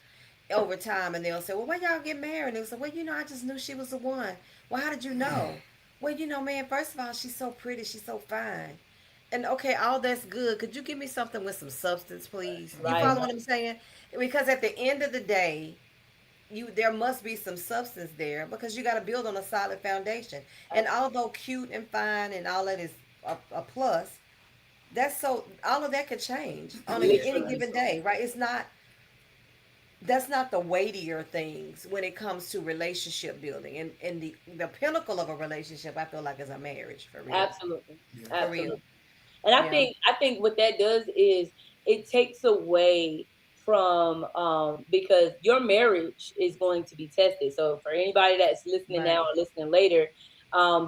over time, and they'll say, well, why y'all get married? And they'll say, well, I just knew she was the one. Well, how did you know? Well, man, first of all, she's so pretty, she's so fine. And okay, all that's good. Could you give me something with some substance, please? You Right. follow what I'm saying? Because at the end of the day, there must be some substance there, because you got to build on a solid foundation. And although cute and fine and all that is a plus, that's so all of that could change on any Literally. given day, right? It's not That's not the weightier things when it comes to relationship building, and the pinnacle of a relationship, I feel like, is a marriage, for real. Absolutely. Yeah. For real. Absolutely. And I Yeah. think I think what that does is it takes away from because your marriage is going to be tested. So for anybody that's listening now Right. or listening later,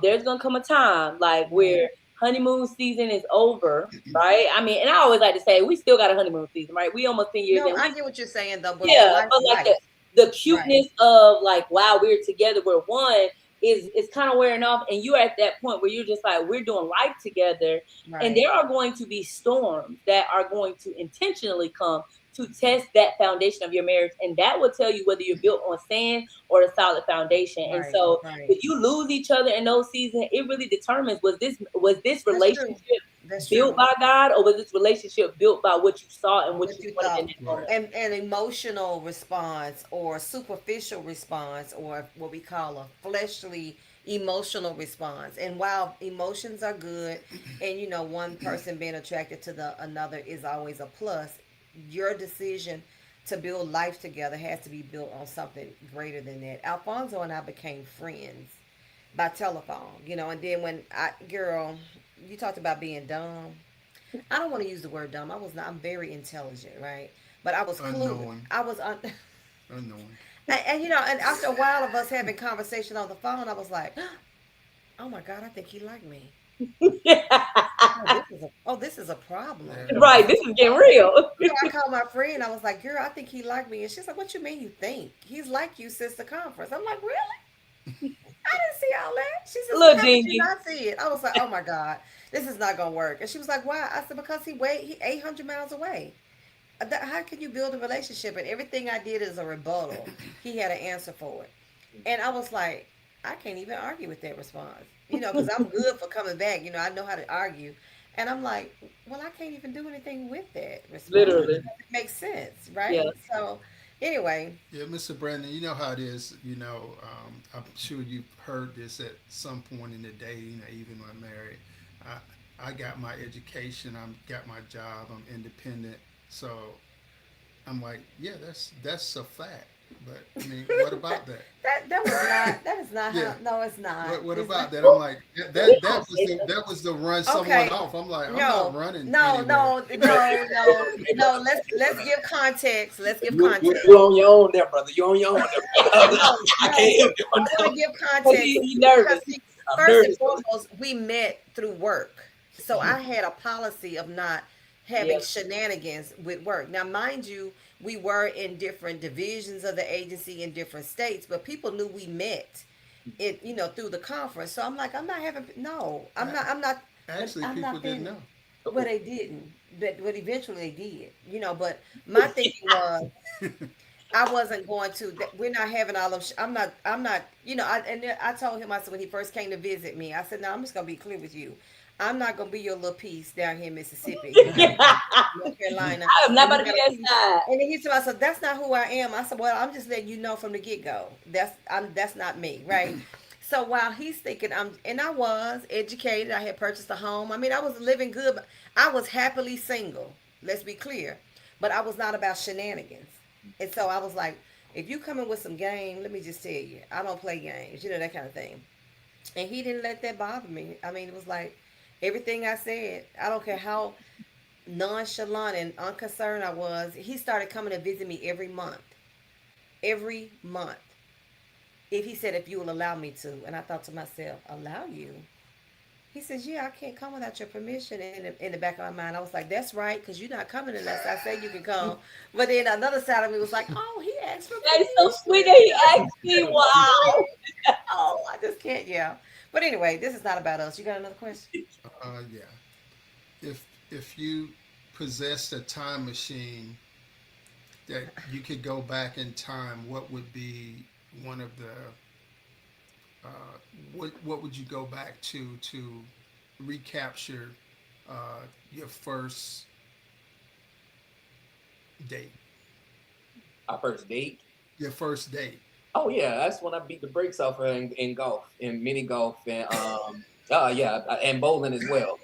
there's gonna come a time like Right. where honeymoon season is over, right? I mean, and I always like to say we still got a honeymoon season, right? We almost 10 years No, in. I get what you're saying though, but Yeah, life, but like life. the Right. cuteness of like, wow, we're together, we're one is kind of wearing off, and you're at that point where you're just like, we're doing life together, and Right. there are going to be storms that are going to intentionally come to test that foundation of your marriage, and that will tell you whether you're built on sand or a solid foundation. And Right. so, Right. if you lose each other in those seasons, it really determines was this That's true. relationship That's built true. by God, or was this relationship built by what you saw and what What you you wanted in thought. that Right. moment? And an emotional response, or superficial response, or what we call a fleshly emotional response. And while emotions are good, and one person being attracted to the another is always a plus, your decision to build life together has to be built on something greater than that. Alfonso and I became friends by telephone, and then when girl, you talked about being dumb. I don't want to use the word dumb. I was not. I'm very intelligent, right? But I was clueless. Unknowing. I was Unknowing. and after a while of us having conversation on the phone, I was like, oh my god, I think he liked me. Oh, this is a problem. Yeah. Right, This is this a is getting problem. real. So I called my friend. I was like, girl, I think he liked me. And she's like, what you mean you think? He's like you since the conference. I'm like, really? I didn't see all that. She says, well, Little how did you dingy. not see it? I was like, oh my god, this is not gonna work. And she was like, why? I said, because he 800 miles away. How can you build a relationship? And everything I did is a rebuttal. He had an answer for it. And I was like, I can't even argue with that response. Because I'm good for coming back. I know how to argue. And I'm like, well, I can't even do anything with that response. Literally. It makes sense, Yeah. right? So, anyway, Yeah, Mr. Brandon, you know how it is. I'm sure you've heard this at some point in the day. Even when I'm married, I got my education. I got my job. I'm independent. So I'm like, yeah, that's a fact. But I mean, what about that? that is not Yeah. how. No, it's not. What It's not. about that? I'm Well, like, we that don't was say that. that was to run someone Okay. off. I'm like, I'm not No, running no, anywhere. no, no, no, no. Let's give context. Let's give context. You on your own there, brother. You on your own there. No, I no. can't help I you. want to give Because context he because, nervous. see, I'm first and nervous. foremost, we met through work. So I had a policy of not Yeah. having shenanigans with work. Now, mind you, we were in different divisions of the agency in different states, but people knew we met through the conference. So I'm like, I'm not having, no, I'm not, but Actually, I'm people not didn't finished. know. Well, they didn't, but eventually they did, but my thinking was, I wasn't going to. We're not having all of. I'm not. I'm not. And then I told him. I said when he first came to visit me. I said, "No, I'm just gonna be clear with you. I'm not gonna be your little piece down here in Mississippi, North Carolina, I am not and about you to be got a that piece." side. And then he said, "I said that's not who I am." I said, "Well, I'm just letting you know from the get go. That's not me, right?" So while he's thinking and I was educated, I had purchased a home. I mean, I was living good. I was happily single. Let's be clear, but I was not about shenanigans. And so I was like, if you come in with some game, let me just tell you, I don't play games, that kind of thing. And he didn't let that bother me. I mean, it was like everything I said, I don't care how nonchalant and unconcerned I was, he started coming to visit me every month. Every month. if he said, if you will allow me to. And I thought to myself, allow you? He says, yeah, I can't come without your permission. And in the back of my mind, I was like, that's right, because you're not coming unless I say you can come. But then another side of me was like, oh, he asked for That is so sweet that permission. he asked me. Wow. Oh, I just can't, yeah. But anyway, this is not about us. You got another question? Yeah. If you possessed a time machine that you could go back in time, what would be one of the what would you go back to recapture your first date? Our first date. Your first date. Oh yeah, that's when I beat the brakes off her in golf, in mini golf, and oh yeah, and bowling as well.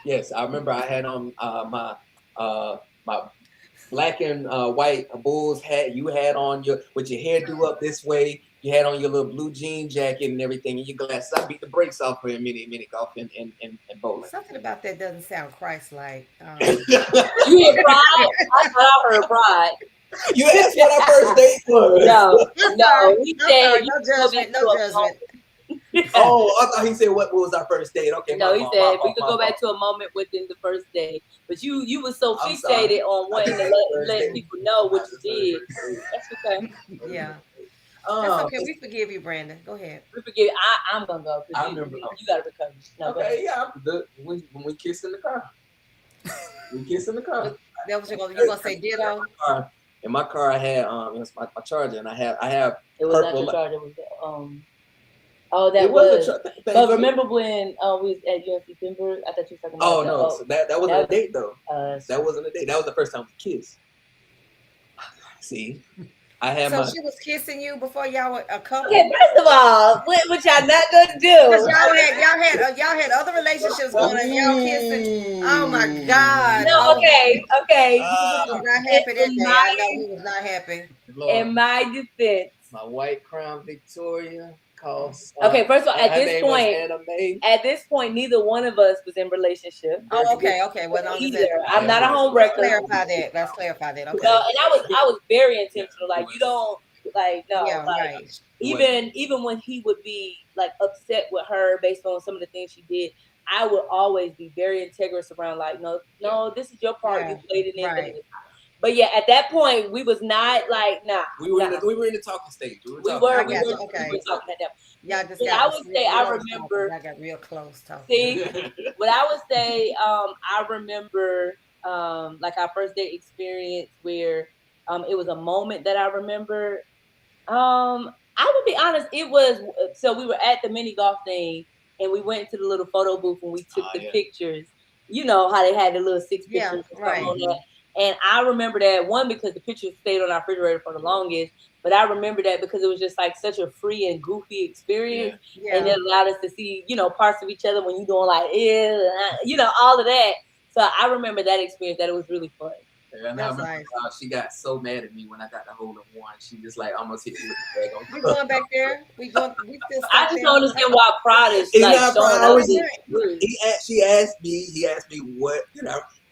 Yes, I remember I had on my black and white Bulls hat. You had on your with your hair do up this way. You had on your little blue jean jacket and everything, and your glasses. I beat the brakes off her in mini golf and bowling. Something about that doesn't sound Christ-like. You hear pride? I thought I heard pride. You asked what our first date was. No, I'm no. sorry. He I'm said sorry. you No could go judgment. back No to a judgment. Oh, I thought he said what was our first date. Okay, No, my he fault, said my we fault, could my go back fault. to a moment within the first day. But you were so I'm sorry. fixated on I wanting just to heard the first let date. people know what I you just heard the did. first date. That's okay. Yeah, that's Um, okay. We forgive you, Brandon. Go ahead. We forgive. I'm gonna go I because remember. you gotta recover. No, go ahead. Okay, yeah, when we kissed in the car. We kissed in the car. That was you gonna say ditto? In my car, I had it was my charger, and I have It was not purple. your charge. It was Oh, that It was. wasn't. Thank But you. remember when we was at UNC Denver? I thought you were talking Oh about no, so that wasn't a that date though. was That wasn't a date. That was the first time we kissed. See, I had So my. she was kissing you before y'all were a couple? Okay, first of all, what y'all not gonna Because do? y'all had other relationships going on. Y'all kissing. Oh my God! No, Oh, okay. he was not happy that In day. I know he was not happy. Lord, in my defense, my white crown Victoria cost. okay. First of all, her name was Anna Mae. at this point, neither one of us was in relationship. Oh, okay. Well, long as Either that, I'm not a home let's wrecker. clarify that. Let's clarify that. Okay. No, and I was very intentional. Like you don't like no, Yeah. like Right. even when he would be like upset with her based on some of the things she did, I would always be very integrous around like no, this is your part. Yeah, You played it in. right. But yeah, at that point, we was not like nah. We were nah. we were in the talking stage. We were We talking. were, I we got were, you. Okay. we were talking at that. Y'all just And got. I would say I real remember. talking. I got real close talking. See, what I would say, I remember like our first date experience where it was a moment that I remember. I would be honest, it was so we were at the mini golf thing and we went to the little photo booth and we took the pictures. You know how they had the little six Yeah, pictures and right. stuff on that. And I remember that one because the pictures stayed on our refrigerator for the longest. But I remember that because it was just like such a free and goofy experience. Yeah. And it allowed us to see, parts of each other when you're doing like, all of that. So I remember that experience, that it was really fun. And I That's remember nice. she got so mad at me when I got the hold of one. She just like almost hit me with the bag We on. going back there. We still I stuck just there. don't understand why pride is It's like not showing pride. up. Right. He asked me what,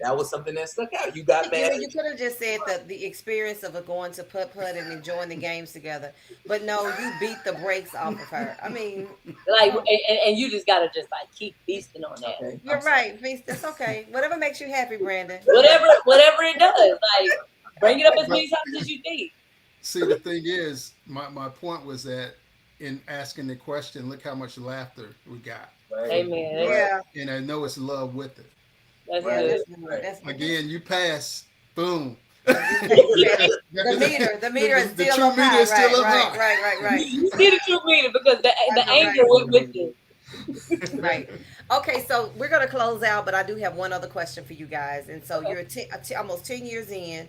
that was something that stuck out. You got mad. You could have just said the experience of going to putt and enjoying the games together, but no, you beat the brakes off of her. I mean, Like, and you just gotta just like keep feasting on that. Okay, you're right. Vince, that's okay. Whatever makes you happy, Brandon. Whatever it does, like bring it up as many times as you need. See, the thing is, my point was that in asking the question, look how much laughter we got, Right. Amen. Yeah, and I know it's love with it. That's Right. good. that's Again, you pass, boom. the meter is The still true up meter high. is still up Right, high. right. You see the true meaning because the Right. anger went with it. Right. Okay, so we're gonna close out, but I do have one other question for you guys. And so you're almost 10 years in,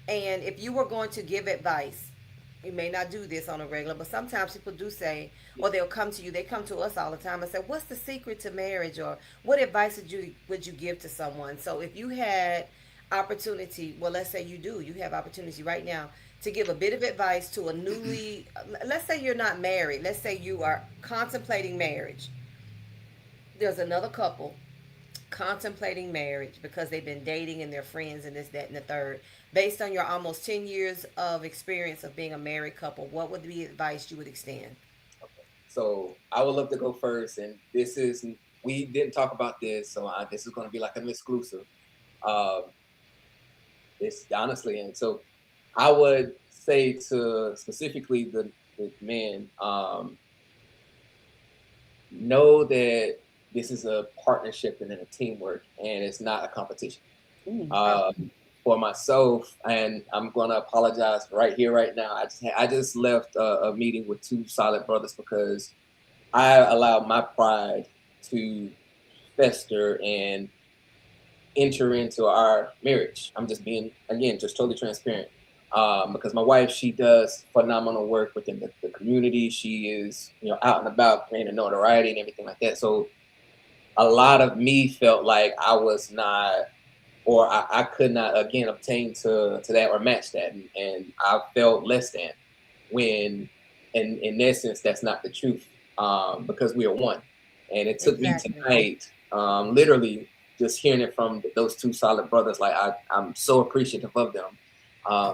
and if you were going to give advice, you may not do this on a regular, but sometimes people do say, or they'll come to you. They come to us all the time and say, "What's the secret to marriage?" Or "What advice would you give to someone?" So if you had opportunity, well, let's say you have opportunity right now to give a bit of advice to a newly, let's say you're not married, let's say you are contemplating marriage. There's another couple contemplating marriage because they've been dating and they're friends and this, that, and the third. Based on your almost 10 years of experience of being a married couple, what would be advice you would extend? So I would love to go first, and we didn't talk about this, so this is going to be like an exclusive. Um, it's honestly, and so I would say to specifically the men, know that this is a partnership and then a teamwork, and it's not a competition. Mm. For myself, and I'm gonna apologize right here, right now. I just left a meeting with two solid brothers because I allowed my pride to fester and enter into our marriage. I'm just being, again, just totally transparent. Because my wife, she does phenomenal work within the community. She is, out and about, gaining notoriety and everything like that. So a lot of me felt like I was not, or I could not, again, obtain to that or match that. And I felt less than when, in essence, that's not the truth, because we are one. And it took me Exactly. tonight, literally just hearing it from those two solid brothers. Like, I'm so appreciative of them,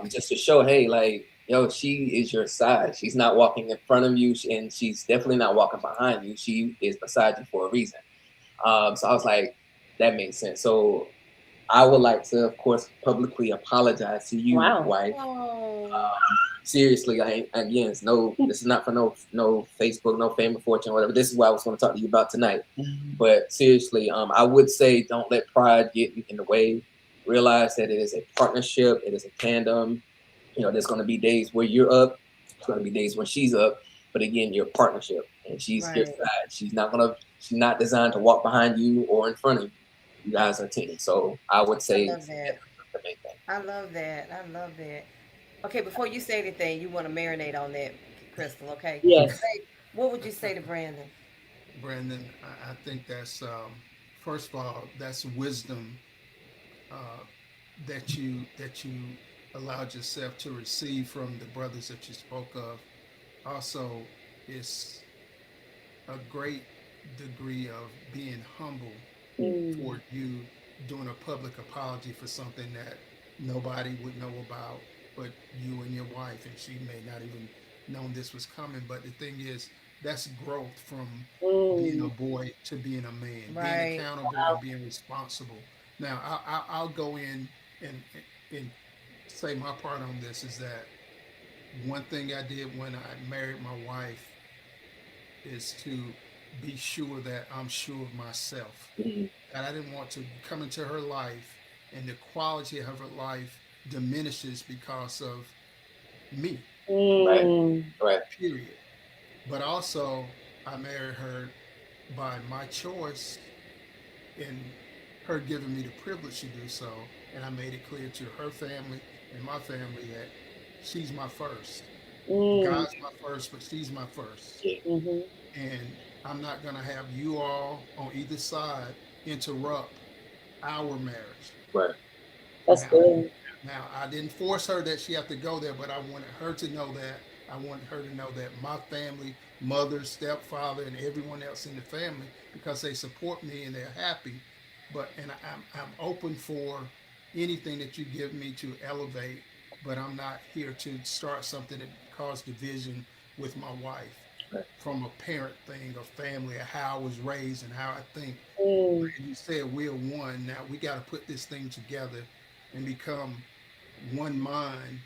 just to show, hey, like, yo, she is your side. She's not walking in front of you, and she's definitely not walking behind you. She is beside you for a reason. So I was like, that makes sense. So I would like to, of course, publicly apologize to you, Wow. wife. Oh, Seriously, again, this is not for no Facebook, no fame or fortune, whatever. This is what I was going to talk to you about tonight. But seriously, I would say don't let pride get in the way. Realize that it is a partnership, it is a tandem. There's going to be days where you're up, there's going to be days when she's up. But again, you're a partnership, and she's your right. side. She's not designed to walk behind you or in front of you. You guys are a team. So I would I say love that. the main thing. I love that. I love that. Okay, before you say anything, you want to marinate on that, Crystal. Okay, Yes. say, what would you say to Brandon? Brandon, I think that's first of all, that's wisdom uh, that you allowed yourself to receive from the brothers that you spoke of. Also, it's a great degree of being humble Mm. toward you doing a public apology for something that nobody would know about but you and your wife, and she may not even known this was coming. But the thing is, that's growth from being a Mm. boy to being a man, being Right. accountable and being responsible. Now, I'll go in and say my part on this is that one thing I did when I married my wife is to be sure that I'm sure of myself. Mm. That I didn't want to come into her life and the quality of her life diminishes because of me, Right, Mm. right, period. But also, I married her by my choice and her giving me the privilege to do so. And I made it clear to her family and my family that she's my first. Mm. God's my first, but she's my first. yeah, Mhm. And I'm not going to have you all on either side interrupt our marriage. right, That's Now, good. now I didn't force her that she have to go there, but I wanted her to know that. I wanted her to know that my family, mother, stepfather, and everyone else in the family, because they support me and they're happy. But and I'm open for anything that you give me to elevate, but I'm not here to start something that cause division with my wife right, from a parent thing, a family, of how I was raised and how I think. Mm. And you said we're one. Now we got to put this thing together and become one mind,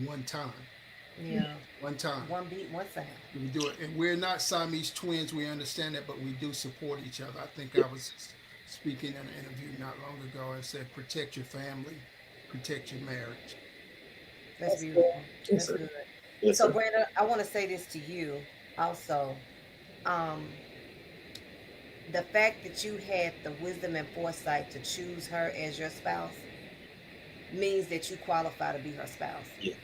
one time, Yeah. one time. One beat, one sound. We do it, and we're not Siamese twins. We understand that, but we do support each other. I think I was speaking in an interview not long ago and said, protect your family, protect your marriage. That's That's good. beautiful. yes, That's sir, good. yes, So, sir. Brandon, I want to say this to you also. Um, the fact that you had the wisdom and foresight to choose her as your spouse means that you qualify to be her spouse. Yeah.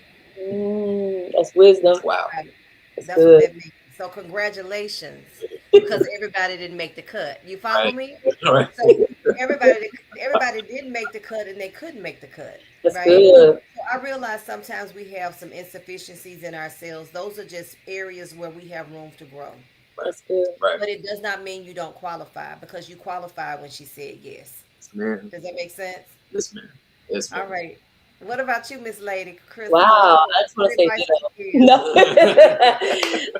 That's wisdom. Wow. Right. That's That's what good. that means. So congratulations, because everybody didn't make the cut. You follow Right, me? right, So everybody didn't make the cut and they couldn't make the cut, That's right? good. So I realize sometimes we have some insufficiencies in ourselves. Those are just areas where we have room to grow. right, That's good. right. But it does not mean you don't qualify because you qualified when she said yes. Yes, ma'am. Does that make sense? Yes, ma'am. Yes, All ma'am. right. What about you, Miss Lady Crystal? Wow. I just want What to say advice ditto. would you give?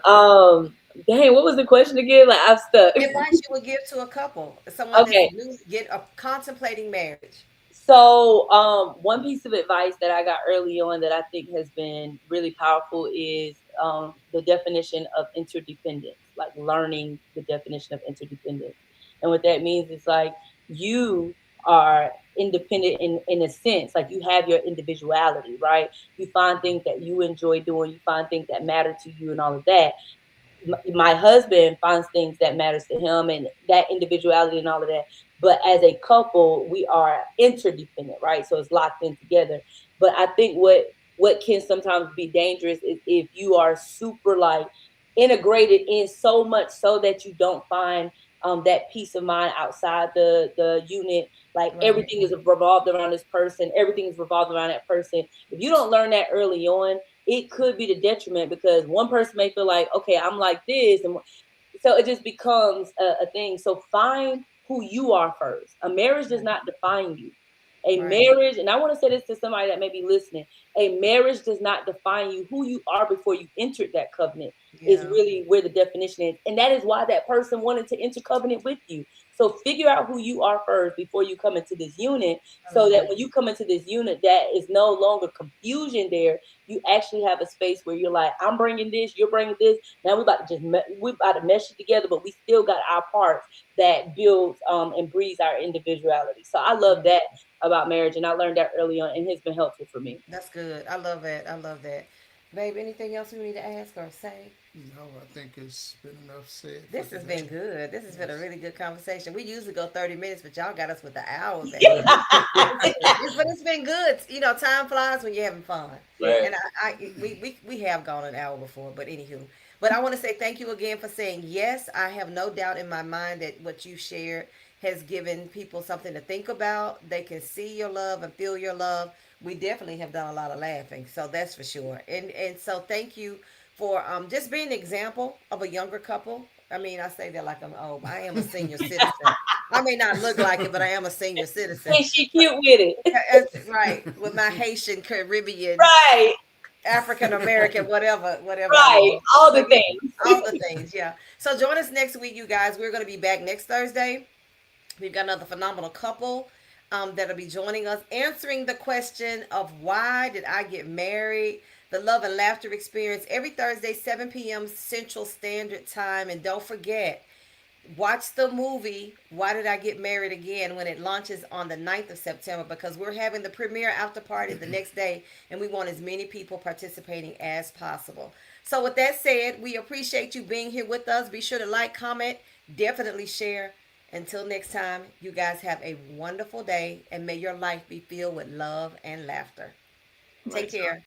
No. Dang, what was the question again? Like I'm stuck. Advice you would give to a couple, someone that's Okay. new, contemplating marriage. So, one piece of advice that I got early on that I think has been really powerful is the definition of interdependence, like learning the definition of interdependence. And what that means is like you are independent in a sense, like you have your individuality, right? You find things that you enjoy doing, you find things that matter to you, and all of that. My husband finds things that matters to him and that individuality and all of that, but as a couple we are interdependent, right? So it's locked in together. But I think what can sometimes be dangerous is if you are super like integrated in so much so that you don't find that peace of mind outside the unit. Like Right. everything is revolved around this person, everything is revolved around that person. If you don't learn that early on, it could be the detriment because one person may feel like, okay, I'm like this, and so it just becomes a thing. So find who you are first. A marriage does not define you. A Right. marriage, and I want to say this to somebody that may be listening, a marriage does not define you. Who you are before you entered that covenant is Yeah. really where the definition is. And that is why that person wanted to enter covenant with you. So figure out who you are first before you come into this unit, I so love that it. when you come into this unit, that is no longer confusion there. You actually have a space where you're like, I'm bringing this, you're bringing this. Now we about to mesh it together, but we still got our parts that builds and breeds our individuality. So I love Right. that about marriage, and I learned that early on, and it's been helpful for me. That's good. I love that. I love that. Babe, anything else we need to ask or say? No, I think it's been enough said for This has been today. good. This has been a Yes. really good conversation. We usually go 30 minutes, but y'all got us with the hour, baby. But it's been good. You know, time flies when you're having fun. Yeah. Right. And we have gone an hour before, but anywho. But I want to say thank you again for saying yes. I have no doubt in my mind that what you shared has given people something to think about. They can see your love and feel your love. We definitely have done a lot of laughing, so that's for sure. And so thank you for just being an example of a younger couple. I mean, I say that like I'm old. I am a senior citizen. I may not look like it, but I am a senior citizen. And she cute with it. Right, with my Haitian, Caribbean, Right, African American, whatever I right. am. All So the yeah, things. all the things, yeah. So join us next week, you guys. We're going to be back next Thursday. We've got another phenomenal couple that'll be joining us, answering the question of why did I get married? The love and laughter experience every Thursday, 7 p.m. Central Standard Time. And don't forget, watch the movie Why Did I Get Married Again when it launches on the 9th of September, because we're having the premiere after party the next day and we want as many people participating as possible. So with that said, we appreciate you being here with us. Be sure to like, comment, definitely share. Until next time, you guys have a wonderful day and may your life be filled with love and laughter. Take Right. care.